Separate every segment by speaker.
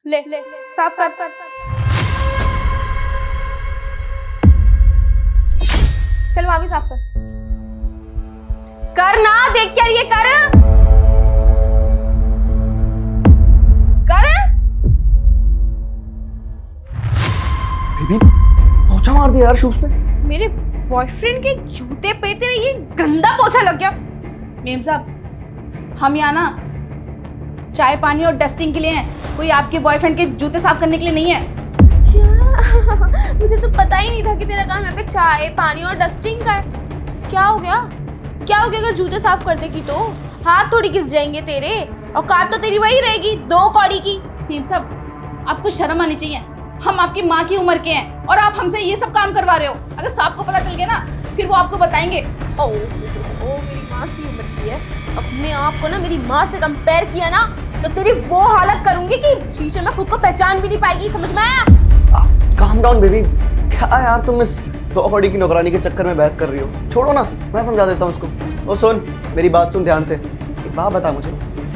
Speaker 1: ले साफ कर। चल वहां भी साफ कर। कर ना, देख क्या ये कर कर।
Speaker 2: बेबी पोछा मार दिया यार शूज पे।
Speaker 1: मेरे बॉयफ्रेंड के जूते पे तेरे ये गंदा पोछा लग गया। मेम साहब, हम यहाँ ना चाय पानी और डस्टिंग के लिए हैं, कोई आपके बॉयफ्रेंड के जूते साफ करने के लिए नहीं है। अच्छा, मुझे तो पता ही नहीं था कि तेरा काम यहाँ पे चाय पानी और डस्टिंग का है। क्या हो गया अगर जूते साफ कर देगी तो? हाथ थोड़ी घिस जाएंगे तेरे, औकात तो तेरी वही रहेगी 2 कौड़ी की। मेम साहब, आपको शर्म आनी चाहिए। हम आपकी माँ की उम्र के हैं और आप हमसे ये सब काम करवा रहे हो। अगर साहब को पता चल गया ना, फिर वो आपको बताएंगे। ओ मेरी माँ की उम्र की है, अपने आप को ना मेरी माँ से कंपेयर किया ना तो तेरी वो हालत करूंगी कि शीशे में खुद को पहचान भी नहीं पाएगी। समझ में आया?
Speaker 2: Calm down baby. क्या यार तुम इस 2 कौड़ी की नौकरानी के चक्कर में बहस कर रही हो? छोड़ो ना, मैं समझा देता हूँ उसको। ओ सुन, मेरी बात सुन ध्यान से। एक बात बता मुझे,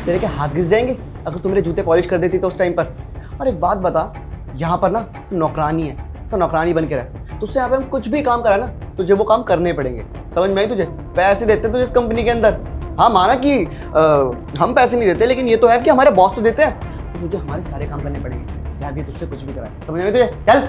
Speaker 2: तेरे के हाथ घिस जाएंगे अगर तू मेरे जूते पॉलिश कर देती तो उस टाइम पर? और एक बात बता, यहाँ पर ना तू नौकरानी है तो नौकरानी बन के रह। तुझसे यहाँ पे हम कुछ भी काम करा ना, तुझे वो काम करने पड़ेंगे। समझ में आई तुझे? पैसे देते तुझे इस कंपनी के अंदर। हाँ माना कि हम पैसे नहीं देते, लेकिन ये तो है कि हमारे बॉस तो देते हैं, तो तुझे हमारे सारे काम करने पड़ेंगे, चाहे भी तुझसे कुछ भी कराए। समझ में आई तुझे? चल।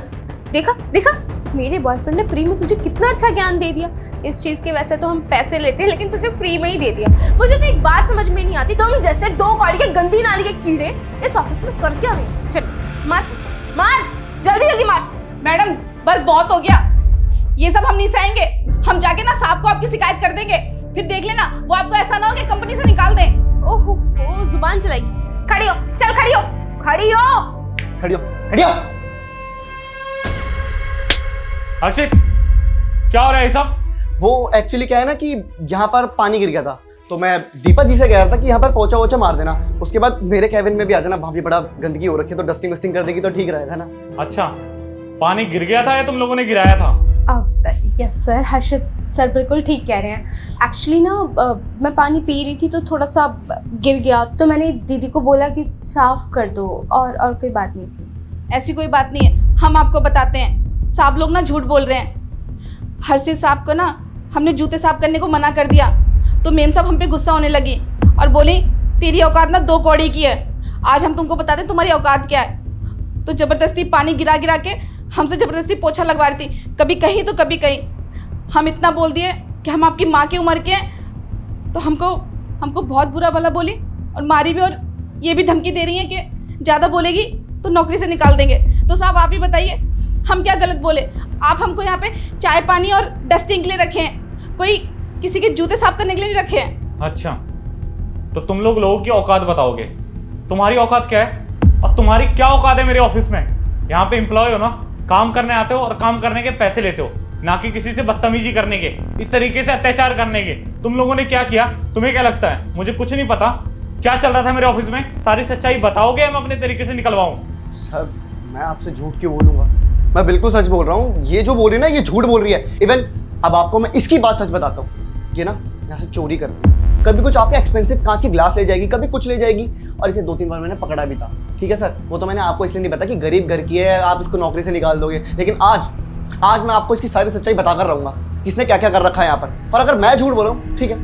Speaker 1: देखा मेरे बॉयफ्रेंड ने फ्री में तुझे कितना अच्छा ज्ञान दे दिया। इस चीज के वैसे तो हम पैसे लेते हैं, लेकिन तुझे फ्री में ही दे दिया। मुझे तो एक बात समझ में नहीं आती, तुम जैसे 2 कौड़ी के गंदी नाली के कीड़े इस ऑफिस में कर क्या रहे? चल मार जल्दी मार। मैडम बस बहुत हो गया, ये सब हम नहीं सहेंगे। हम जाके ना साहब को आपकी शिकायत कर देंगे, फिर देख लेना वो आपको ऐसा ना हो कि कंपनी से निकाल दें। ओहो जुबान चलाएगी। खड़ी हो, चल खड़ी हो।
Speaker 3: हर्षित, क्या हो रहा है ये सब?
Speaker 2: वो एक्चुअली क्या है ना कि यहाँ पर पानी गिर गया था, तो मैं दीपा जी से कह रहा था कि यहाँ पर पोछा वोछा मार देना, उसके बाद मेरे कैबिन में भी आ जाना, वहाँ भी बड़ा गंदगी हो रखी है, तो डस्टिंग वस्टिंग कर देगी तो ठीक रहेगा ना।
Speaker 3: अच्छा, पानी गिर गया था या तुम लोगों ने गिराया था?
Speaker 1: यस सर, हर्षित सर बिल्कुल ठीक कह रहे हैं। एक्चुअली ना मैं पानी पी रही थी तो थोड़ा सा गिर गया, तो मैंने दीदी को बोला कि साफ कर दो, और कोई बात नहीं थी। ऐसी कोई बात नहीं है, हम आपको बताते हैं। साहब लोग ना झूठ बोल रहे हैं। हर्षित साहब को ना हमने जूते साफ करने को मना कर दिया, तो मेम साहब हम पे गुस्सा होने लगी और बोली तेरी औकात ना 2 कौड़ी की है। आज हम तुमको बताते हैं तुम्हारी औकात क्या है। तो ज़बरदस्ती पानी गिरा के हमसे ज़बरदस्ती पोछा लगवा रही थी, कभी कहीं तो कभी कहीं। हम इतना बोल दिए कि हम आपकी माँ की उम्र के हैं, तो हमको बहुत बुरा भला बोली और मारी भी, और ये भी धमकी दे रही हैं कि ज़्यादा बोलेगी तो नौकरी से निकाल देंगे। तो साहब आप ही बताइए, हम क्या गलत बोले? आप हमको यहाँ पे चाय पानी और डस्टिंग के लिए रखे हैं, कोई किसी के जूते साफ करने के लिए नहीं रखे हैं।
Speaker 3: अच्छा, तो तुम लोगों की औकात बताओगे? तुम्हारी औकात क्या है और तुम्हारी क्या औकात है मेरे ऑफिस में? यहाँ पे एम्प्लॉय हो ना, काम करने आते हो और काम करने के पैसे लेते हो, ना कि किसी से बदतमीजी करने के, इस तरीके से अत्याचार करने के। तुम लोगों ने क्या किया? तुम्हें क्या लगता है मुझे कुछ नहीं पता क्या चल रहा था मेरे ऑफिस में? सारी सच्चाई बताओगे, मैं अपने तरीके से निकलवाऊं?
Speaker 2: सर मैं आपसे झूठ क्यों बोलूंगा, मैं बिल्कुल सच बोल रहा हूँ। ये जो बोल रही है ना, ये झूठ बोल रही है। इवन अब आपको मैं इसकी बात सच बताता हूँ, ये ना यहाँ से चोरी करती है, कभी कुछ आपके एक्सपेंसिव कांच की ग्लास ले जाएगी, कभी कुछ ले जाएगी, और इसे 2-3 बार मैंने पकड़ा भी था। ठीक है सर, वो तो मैंने आपको इसलिए नहीं बताया कि गरीब घर की है, आप इसको नौकरी से निकाल दोगे, लेकिन आज मैं आपको इसकी सारी सच्चाई बताकर रहूंगा, किसने क्या क्या कर रखा है यहाँ पर। और अगर मैं झूठ बोल रहा हूँ, ठीक है,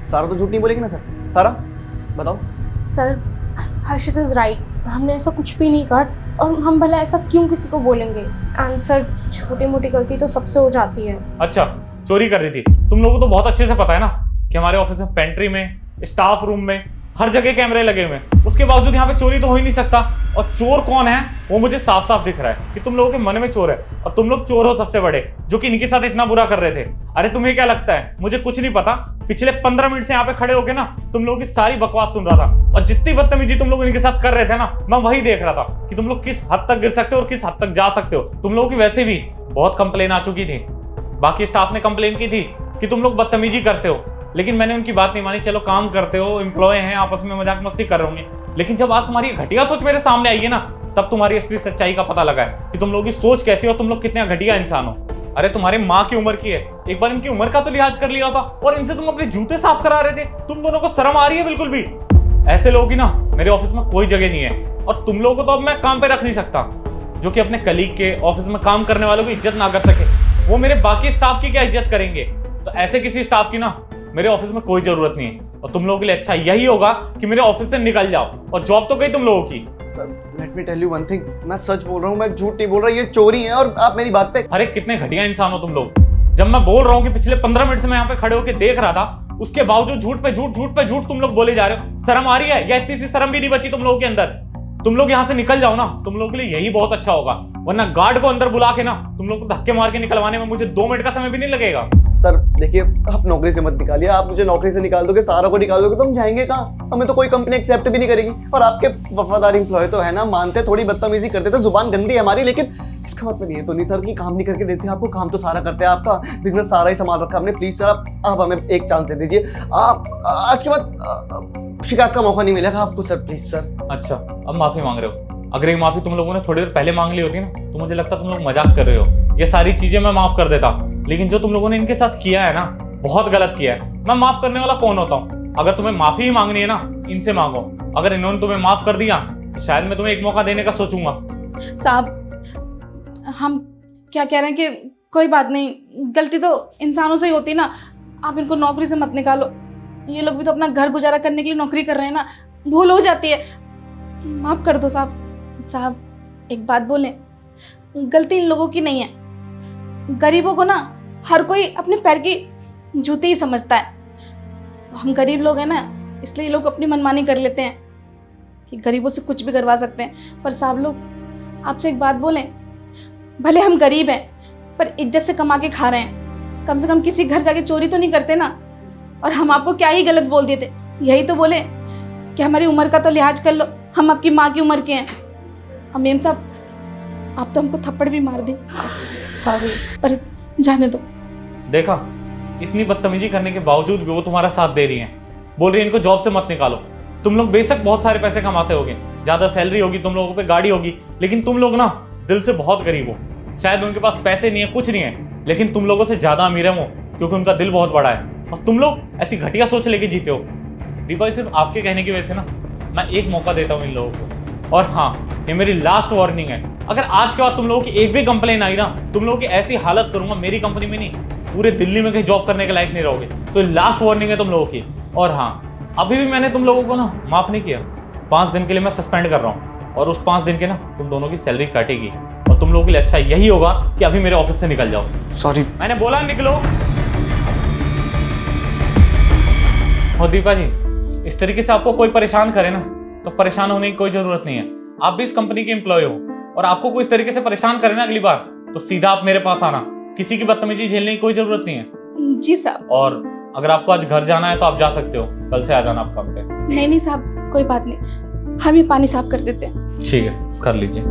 Speaker 2: सारा तो झूठ नहीं बोलेगी ना सर? सारा बताओ।
Speaker 1: सर हर्षित इज राइट, हमने ऐसा कुछ भी नहीं कहा, और हम भला ऐसा क्यों किसी को बोलेंगे? एंड सर छोटी मोटी गलती तो सबसे हो जाती है।
Speaker 3: अच्छा, चोरी कर रही थी? तुम लोगों को तो बहुत अच्छे से पता है ना कि हमारे ऑफिस में पेंट्री में, स्टाफ रूम में, हर जगह कैमरे लगे हुए हैं। उसके बावजूद यहाँ पे चोरी तो हो ही नहीं सकता। और चोर कौन है वो मुझे साफ साफ दिख रहा है कि तुम लोगों के मन में चोर है, और तुम लोग चोर हो सबसे बड़े, जो कि इनके साथ इतना बुरा कर रहे थे। अरे तुम्हें क्या लगता है मुझे कुछ नहीं पता? पिछले 15 मिनट से यहाँ पे खड़े होके ना तुम लोगों की सारी बकवास सुन रहा था, और जितनी बदतमीजी तुम लोग इनके साथ कर रहे थे ना, मैं वही देख रहा था कि तुम लोग किस हद तक गिर सकते हो और किस हद तक जा सकते हो। तुम लोगों की वैसे भी बहुत कंप्लेन आ चुकी थी, बाकी स्टाफ ने कंप्लेन की थी कि तुम लोग बदतमीजी करते हो, लेकिन मैंने उनकी बात नहीं मानी। चलो काम करते हो, एम्प्लॉय हैं, आपस में मजाक मस्ती कर रहे होंगे, लेकिन जब आज तुम्हारी घटिया सोच मेरे सामने आई है ना, तब तुम्हारी असली सच्चाई का पता लगा है कि तुम लोगों की सोच कैसी है और तुम लोग कितने घटिया इंसान हो। अरे तुम्हारे माँ की उम्र की है, एक बार इनकी उम्र का तो लिहाज कर लिया होता, और इनसे तुम अपने जूते साफ करा रहे थे। तुम दोनों को शर्म आ रही है बिल्कुल भी? ऐसे लोगों की ना मेरे ऑफिस में कोई जगह नहीं है। और तुम लोगों को तो अब मैं काम पे रख नहीं सकता। जो कि अपने कलीग के ऑफिस में काम करने वालों की इज्जत ना कर सके, वो मेरे बाकी स्टाफ की क्या इज्जत करेंगे? तो ऐसे किसी स्टाफ की ना मेरे ऑफिस में कोई जरूरत नहीं है। और तुम लोगों के लिए अच्छा यही होगा कि मेरे ऑफिस से निकल जाओ, और जॉब तो गई तुम लोगों की।
Speaker 2: Sir let me tell you one thing, मैं सच बोल रहा हूँ, मैं झूठ नहीं बोल रहा, ये चोरी है और आप मेरी बात पे।
Speaker 3: अरे कितने घटिया इंसान हो तुम लोग। जब मैं बोल रहा हूँ कि पिछले 15 मिनट से मैं यहाँ पे खड़े होकर देख रहा था, उसके बावजूद झूठ पे झूठ तुम लोग बोले जा रहे हो। शर्म आ रही है? या इतनी सी शर्म भी नहीं बची तुम लोगों के अंदर? तुम लोग यहाँ से निकल जाओ ना, तुम लोगों के लिए यही बहुत अच्छा होगा। वरना गार्ड को अंदर बुला के ना तुम लोग को धक्के मार के निकलवाने में मुझे 2 मिनट का समय भी नहीं लगेगा।
Speaker 2: सर देखिए, आप नौकरी से मत निकालिए, आप मुझे नौकरी से निकाल दोगे, सारा को निकाल दोगे तो हम जाएंगे कहाँ? हमें तो कोई कंपनी एक्सेप्ट भी नहीं करेगी। और आपके वफादार एम्प्लॉय तो है ना, मानते थोड़ी बदतमीजी करते थे, जुबान गंदी है हमारी, लेकिन इसका मतलब ये तो नहीं सर कि काम नहीं करके देते आपको। काम तो सारा करते हैं, आपका बिजनेस सारा ही संभाल रखा है हमने। प्लीज सर आप हमें एक चांस दे दीजिए। आप आज के बाद शिकायत का मौका नहीं मिलेगा आपको सर, प्लीज सर।
Speaker 3: अच्छा, अब माफी मांग रहे हो। अगर ये माफी तुम लोगों ने थोड़ी देर पहले मांग ली होती ना, तो मुझे लगता तुम लोग मजाक कर रहे हो। ये सारी चीजें मैं माफ कर देता, लेकिन जो तुम लोगों ने इनके साथ किया है ना, बहुत गलत किया है। मैं माफ करने वाला कौन होता हूँ? अगर तुम्हें माफी ही मांगनी है ना, इनसे मांगो। अगर इन्होंने तुम्हें माफ कर दिया तो शायद मैं तुम्हें एक मौका देने का सोचूंगा।
Speaker 4: साहब, हम क्या कह रहे हैं कि कोई बात नहीं, गलती तो इंसानों से ही होती है ना। आप इनको नौकरी से मत निकालो, ये लोग भी तो अपना घर गुजारा करने के लिए नौकरी कर रहे हैं ना, भूल हो जाती है। माफ कर दो साहब। साहब एक बात बोलें, गलती इन लोगों की नहीं है। गरीबों को ना हर कोई अपने पैर की जूती ही समझता है। तो हम गरीब लोग हैं ना, इसलिए ये लोग अपनी मनमानी कर लेते हैं कि गरीबों से कुछ भी करवा सकते हैं। पर साहब लोग, आपसे एक बात बोलें, भले हम गरीब हैं पर इज्जत से कमा के खा रहे हैं। कम से कम किसी घर जाके चोरी तो नहीं करते ना। और हम आपको क्या ही गलत बोल दिए थे? यही तो बोले कि हमारी उम्र का तो लिहाज कर लो, हम आपकी माँ की उम्र के हैं। और मेम साहब, आप तो हमको थप्पड़ भी मार दी, सॉरी, पर जाने दो।
Speaker 3: देखा, इतनी बदतमीजी करने के बावजूद भी वो तुम्हारा साथ दे रही हैं। बोल रही है इनको जॉब से मत निकालो। तुम लोग बेशक बहुत सारे पैसे कमाते होगे, ज्यादा सैलरी होगी, तुम लोगों पे गाड़ी होगी, लेकिन तुम लोग ना दिल से बहुत गरीब हो। शायद उनके पास पैसे नहीं है, कुछ नहीं है, लेकिन तुम लोगों से ज्यादा अमीर है वो, क्योंकि उनका दिल बहुत बड़ा है। और तुम लोग ऐसी घटिया सोच लेके जीते हो। दीपा, सिर्फ आपके कहने की वजह से ना मैं एक मौका देता हूँ इन लोगों को। और हाँ, ये मेरी लास्ट वार्निंग है। अगर आज के बाद तुम लोगों की एक भी कंप्लेन आई ना, तुम लोगों की ऐसी हालत करूंगा, मेरी कंपनी में नहीं, पूरे दिल्ली में कहीं जॉब करने के लायक नहीं रहोगे। तो लास्ट वार्निंग है तुम लोगों की। और हाँ, अभी भी मैंने तुम लोगों को ना माफ नहीं किया। 5 दिन के लिए मैं सस्पेंड कर रहा हूँ, और उस 5 दिन के ना तुम दोनों की सैलरी काटेगी। और तुम लोगों के लिए अच्छा यही होगा कि अभी मेरे ऑफिस से निकल जाओ।
Speaker 2: सॉरी,
Speaker 3: मैंने बोला निकलो। और दीपा जी, इस तरीके से आपको कोई परेशान करे ना, तो परेशान होने की कोई जरूरत नहीं है। आप भी इस कंपनी के एम्प्लॉय हो, और आपको कोई इस तरीके से परेशान करे ना अगली बार, तो सीधा आप मेरे पास आना। किसी की बदतमीजी झेलने की कोई जरूरत नहीं है।
Speaker 4: जी साहब।
Speaker 3: और अगर आपको आज घर जाना है तो आप जा सकते हो, कल से आ जाना आप काम पे।
Speaker 4: नहीं साहब, कोई बात नहीं, हम ये पानी साफ कर देते हैं।
Speaker 3: ठीक है, कर लीजिए।